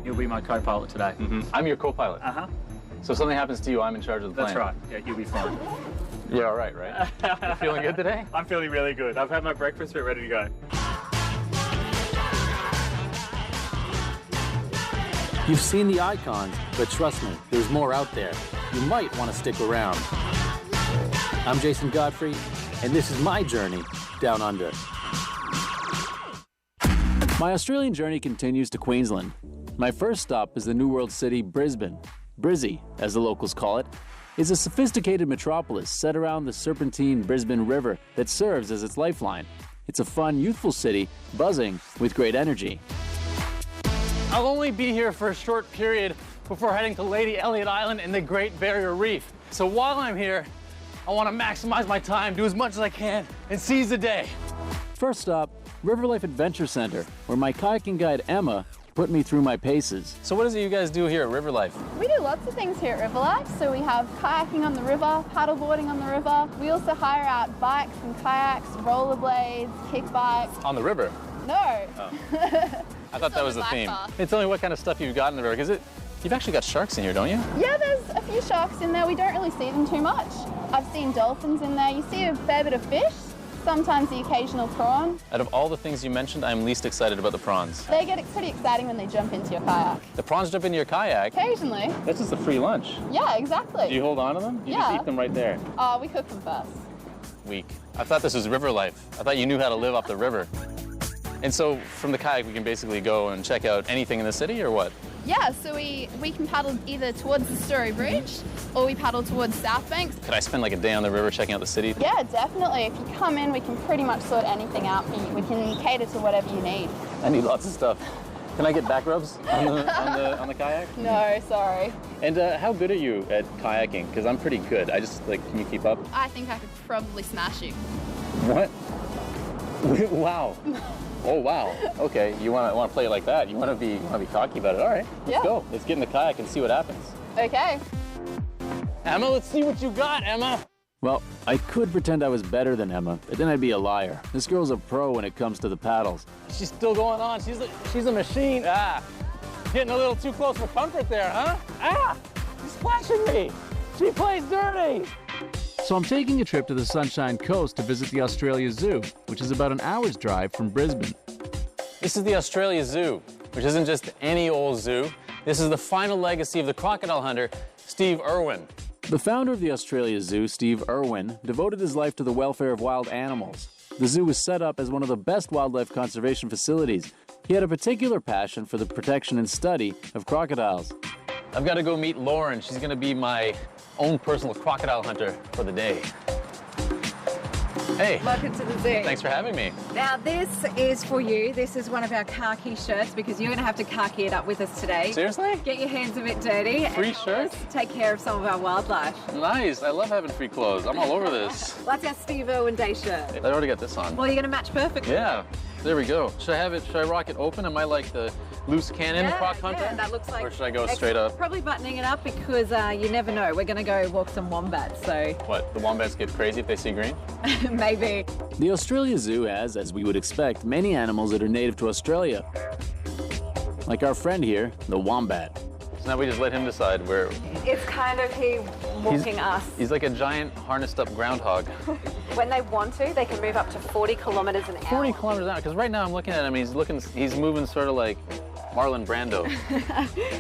He'll be my co-pilot today. I'm your co-pilot. So if something happens to you, I'm in charge of the plane. That's right. Yeah, you'll be fine. Yeah, all right, right? You feeling good today? I'm feeling really good. I've had my breakfast, we're ready to go. You've seen the icons, but trust me, there's more out there. You might want to stick around. I'm Jason Godfrey, and this is my journey down under. My Australian journey continues to Queensland. My first stop is the New World city, Brisbane. Brizzy, as the locals call it, is a sophisticated metropolis set around the serpentine Brisbane River that serves as its lifeline. It's a fun, youthful city, buzzing with great energy. I'll only be here for a short period before heading to Lady Elliot Island and the Great Barrier Reef. So while I'm here, I want to maximize my time, do as much as I can, and seize the day. First stop, Riverlife Adventure Center, where my kayaking guide Emma put me through my paces. So what is it you guys do here at Riverlife? We do lots of things here at Riverlife. So we have kayaking on the river, paddleboarding on the river. We also hire out bikes and kayaks, rollerblades, kick bikes. On the river? No. Oh. I thought that was the theme. Hey, tell me what kind of stuff you've got in the river, because you've actually got sharks in here, don't you? Yeah, there's a few sharks in there. We don't really see them too much. I've seen dolphins in there. You see a fair bit of fish. Sometimes the occasional prawn. Out of all the things you mentioned, I'm least excited about the prawns. They get pretty exciting when they jump into your kayak. The prawns jump into your kayak? Occasionally. That's just a free lunch. Yeah, exactly. Do you hold on to them? You just eat them right there. We cook them first. Weak. I thought this was river life. I thought you knew how to live off the river. And so from the kayak, we can basically go and check out anything in the city, or what? Yeah, so we can paddle either towards the Story Bridge or we paddle towards South Banks. Could I spend like a day on the river checking out the city? Yeah, definitely. If you come in, we can pretty much sort anything out for you. We can cater to whatever you need. I need lots of stuff. Can I get back rubs on the kayak? No, sorry. And how good are you at kayaking? Because I'm pretty good. Can you keep up? I think I could probably smash you. What? Wow. Oh wow. Okay, you want to play it like that? You want to be cocky about it? All right, let's go. Let's get in the kayak and see what happens. Okay. Emma, let's see what you got, Emma. Well, I could pretend I was better than Emma, but then I'd be a liar. This girl's a pro when it comes to the paddles. She's still going on. She's a machine. Getting a little too close for comfort there, huh? She's splashing me. She plays dirty. So I'm taking a trip to the Sunshine Coast to visit the Australia Zoo, which is about an hour's drive from Brisbane. This is the Australia Zoo, which isn't just any old zoo. This is the final legacy of the crocodile hunter, Steve Irwin. The founder of the Australia Zoo, Steve Irwin, devoted his life to the welfare of wild animals. The zoo was set up as one of the best wildlife conservation facilities. He had a particular passion for the protection and study of crocodiles. I've got to go meet Lauren. She's going to be my own personal crocodile hunter for the day. Hey. Welcome to the zoo. Thanks for having me. Now this is for you. This is one of our khaki shirts because you're going to have to khaki it up with us today. Seriously? Get your hands a bit dirty. Free shirt? Take care of some of our wildlife. Nice. I love having free clothes. I'm all over this. That's our Steve Irwin Day shirt. I already got this on. Well, you're going to match perfectly. Yeah. There we go. Should I rock it open? Am I like the loose cannon croc hunter? Yeah, that looks like. Or should I go straight up? Probably buttoning it up because you never know. We're going to go walk some wombats, so. What, the wombats get crazy if they see green? Maybe. The Australia Zoo has, as we would expect, many animals that are native to Australia. Like our friend here, the wombat. So now we just let him decide where. It's kind of he walking us. He's like a giant harnessed up groundhog. When they want to, they can move up to 40 kilometers an hour. 40 kilometers an hour, because right now I'm looking at him, he's moving sort of like Marlon Brando.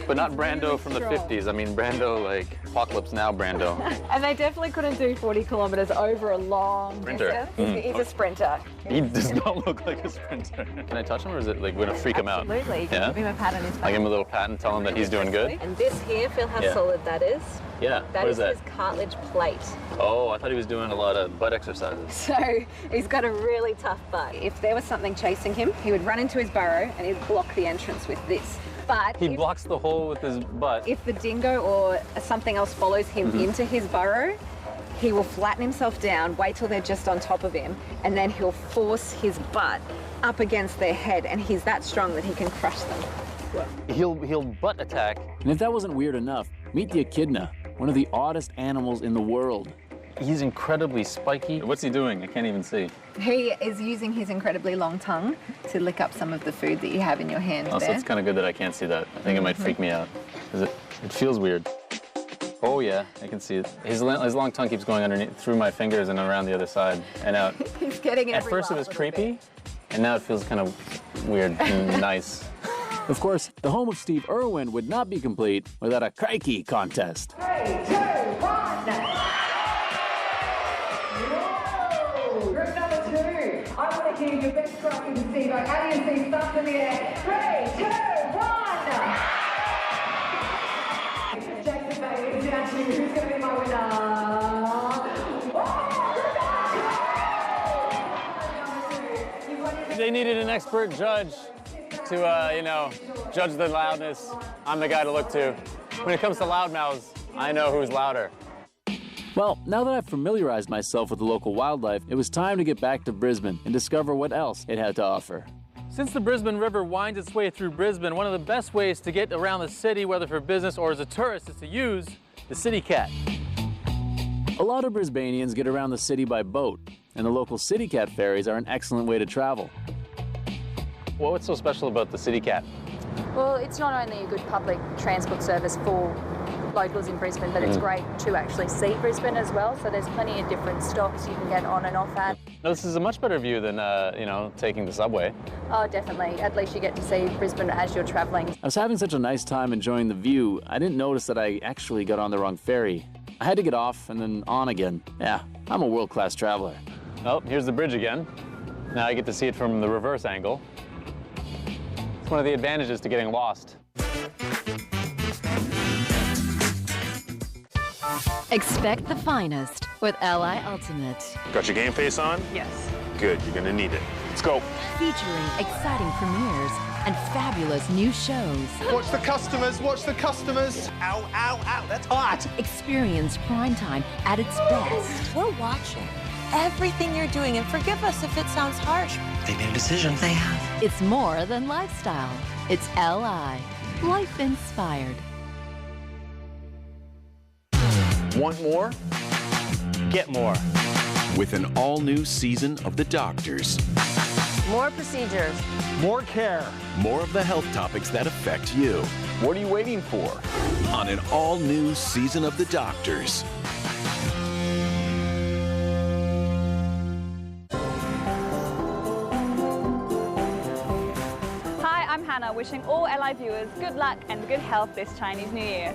But not Brando from the 50s, I mean Brando like Apocalypse Now Brando. And they definitely couldn't do 40 kilometers over a long sprinter. Distance. He's a sprinter. He does not look like a sprinter. Can I touch him, or is it like going to freak him out? Absolutely. You can give him a pat on his back. I give him a little pat and tell him that he's doing good? And this here, feel how solid that is? Yeah, That is his cartilage plate. Oh, I thought he was doing a lot of butt exercises. So he's got a really tough butt. If there was something chasing him, he would run into his burrow and he'd block the entrance with this. But he blocks the hole with his butt. If the dingo or something else follows him into his burrow, he will flatten himself down, wait till they're just on top of him, and then he'll force his butt up against their head, and he's that strong that he can crush them. He'll butt attack. And if that wasn't weird enough, meet the echidna, one of the oddest animals in the world. He's incredibly spiky. What's he doing? I can't even see. He is using his incredibly long tongue to lick up some of the food that you have in your hand Also, there. it's kind of good that I can't see that. I think it might freak me out. It feels weird. Oh yeah, I can see it. His long tongue keeps going underneath, through my fingers and around the other side and out. He's getting At first it was creepy, and now it feels kind of weird and nice. Of course, the home of Steve Irwin would not be complete without a crikey contest. 3, 2, 1. Whoa! Group number 2. I want to hear your best cracking to Steve. How do you see thumbs in the air? 3, 2, 1. Jason, baby, it's down to you. Who's going to be my winner? They needed an expert judge to, judge the loudness. I'm the guy to look to. When it comes to loudmouths, I know who's louder. Well, now that I've familiarized myself with the local wildlife, it was time to get back to Brisbane and discover what else it had to offer. Since the Brisbane River winds its way through Brisbane, one of the best ways to get around the city, whether for business or as a tourist, is to use the City Cat. A lot of Brisbanians get around the city by boat, and the local City Cat ferries are an excellent way to travel. Well, what's so special about the City Cat? Well, it's not only a good public transport service for locals in Brisbane, but it's great to actually see Brisbane as well. So there's plenty of different stops you can get on and off at. Now, this is a much better view than, taking the subway. Oh, definitely. At least you get to see Brisbane as you're travelling. I was having such a nice time enjoying the view, I didn't notice that I actually got on the wrong ferry. I had to get off and then on again. Yeah, I'm a world-class traveler. Oh, here's the bridge again. Now I get to see it from the reverse angle. It's one of the advantages to getting lost. Expect the finest with Ally Ultimate. Got your game face on? Yes. Good, you're gonna need it. Let's go. Featuring exciting premieres and fabulous new shows. Watch the customers, watch the customers. Ow, ow, ow, that's hot. Experience primetime at its best. We're watching everything you're doing, and forgive us if it sounds harsh. They made a decision. They have. It's more than lifestyle. It's Ally. Life inspired. Want more? Get more. With an all-new season of The Doctors. More procedures. More care. More of the health topics that affect you. What are you waiting for? On an all-new season of The Doctors. Hi, I'm Hannah, wishing all Ally viewers good luck and good health this Chinese New Year.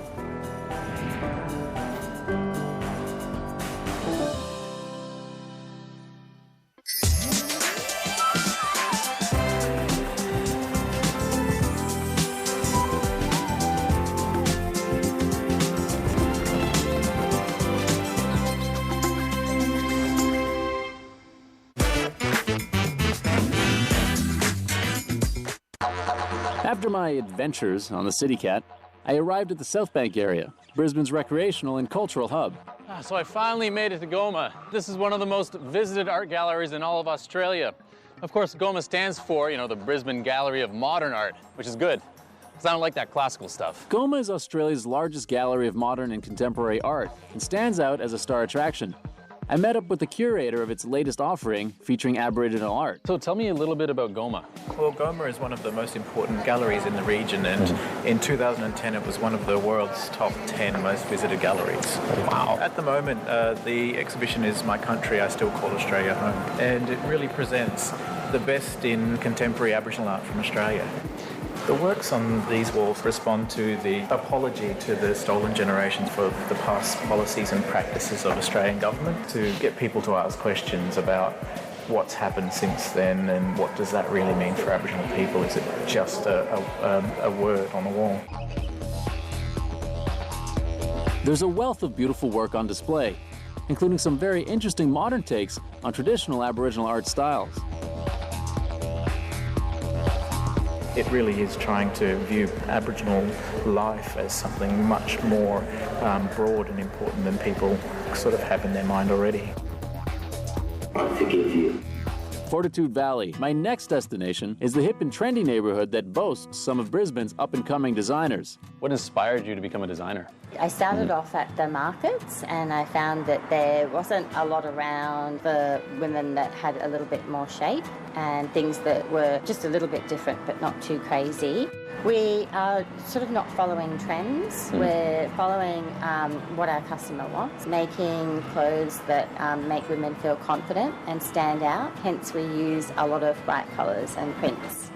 After my adventures on the City Cat, I arrived at the South Bank area, Brisbane's recreational and cultural hub. So I finally made it to Goma. This is one of the most visited art galleries in all of Australia. Of course, Goma stands for, the Brisbane Gallery of Modern Art, which is good, because I don't like that classical stuff. Goma is Australia's largest gallery of modern and contemporary art and stands out as a star attraction. I met up with the curator of its latest offering featuring Aboriginal art. So tell me a little bit about Goma. Well, Goma is one of the most important galleries in the region, and in 2010 it was one of the world's top 10 most visited galleries. Wow. At the moment, the exhibition is My Country, I Still Call Australia Home, and it really presents the best in contemporary Aboriginal art from Australia. The works on these walls respond to the apology to the stolen generations for the past policies and practices of Australian government, to get people to ask questions about what's happened since then and what does that really mean for Aboriginal people. Is it just a word on the wall? There's a wealth of beautiful work on display, including some very interesting modern takes on traditional Aboriginal art styles. It really is trying to view Aboriginal life as something much more broad and important than people sort of have in their mind already. I forgive you. Fortitude Valley. My next destination is the hip and trendy neighborhood that boasts some of Brisbane's up-and-coming designers. What inspired you to become a designer? I started off at the markets and I found that there wasn't a lot around for women that had a little bit more shape and things that were just a little bit different but not too crazy. We are sort of not following trends. We're following what our customer wants, making clothes that make women feel confident and stand out. Hence we use a lot of bright colours and prints.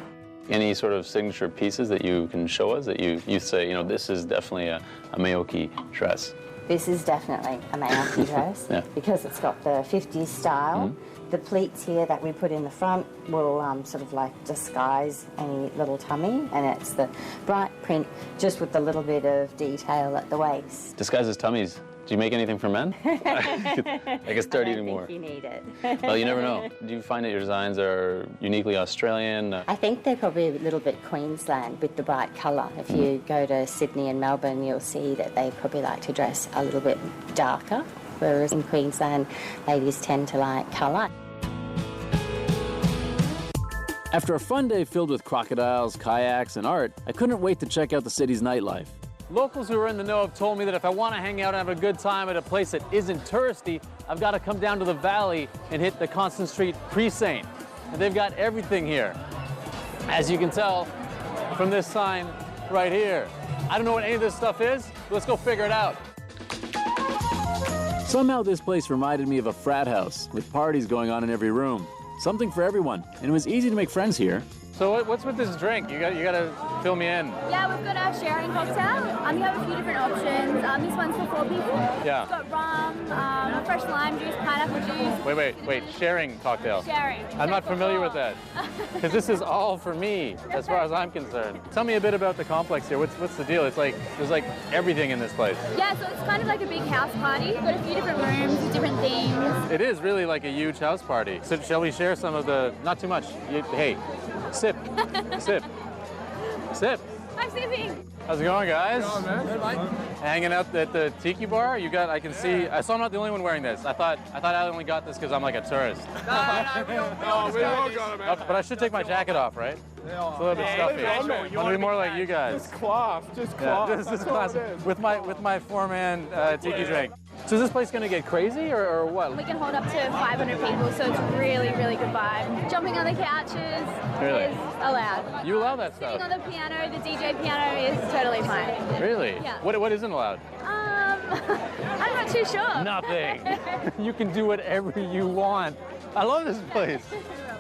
Any sort of signature pieces that you can show us that you say, you know, this is definitely a Maoki dress? This is definitely a Maoki dress Yeah. because it's got the 50s style. The pleats here that we put in the front will sort of like disguise any little tummy, and it's the bright print just with a little bit of detail at the waist. Disguises tummies. Do you make anything for men? I could start eating more. I don't think you need it. Well, you never know. Do you find that your designs are uniquely Australian? I think they're probably a little bit Queensland with the bright colour. If you go to Sydney and Melbourne, you'll see that they probably like to dress a little bit darker, whereas in Queensland, ladies tend to like colour. After a fun day filled with crocodiles, kayaks, and art, I couldn't wait to check out the city's nightlife. Locals who are in the know have told me that if I want to hang out and have a good time at a place that isn't touristy, I've got to come down to the valley and hit the Constant Street precinct. And they've got everything here. As you can tell from this sign right here. I don't know what any of this stuff is, but let's go figure it out. Somehow this place reminded me of a frat house, with parties going on in every room. Something for everyone, and it was easy to make friends here. So what's with this drink? You got to fill me in. Yeah, we've got our sharing cocktail. We have a few different options. This one's for 4 people. Yeah. We've got rum, fresh lime juice, pineapple juice. Wait. Sharing cocktail. Sharing. I'm not familiar with that. Because this is all for me, as far as I'm concerned. Tell me a bit about the complex here. What's the deal? It's like, there's like everything in this place. Yeah, so it's kind of like a big house party. We've got a few different rooms with different themes. It is really like a huge house party. So shall we share some of the, not too much. Hey, sip. Sip. I'm sipping. How's it going, guys? Good, man. Hanging out at the tiki bar? You got, I can see, I saw I'm not the only one wearing this. I thought I only got this because I'm like a tourist. No, we all got it, man. But I should take my jacket off, right? It's a little bit stuffy. I want to be more like you guys. Just class. Yeah, this is class. With my 4-man tiki drink. So is this place going to get crazy or what? We can hold up to 500 people, so it's really, really good vibe. Jumping on the couches is allowed. You allow that stuff? Sitting on the piano, the DJ piano is totally fine. Really? Yeah. What isn't allowed? I'm not too sure. Nothing. You can do whatever you want. I love this place.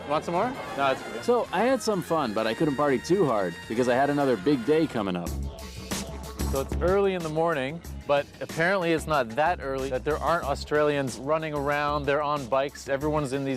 Want some more? No, it's good. So I had some fun, but I couldn't party too hard because I had another big day coming up. So it's early in the morning, but apparently it's not that early that there aren't Australians running around. They're on bikes. Everyone's in these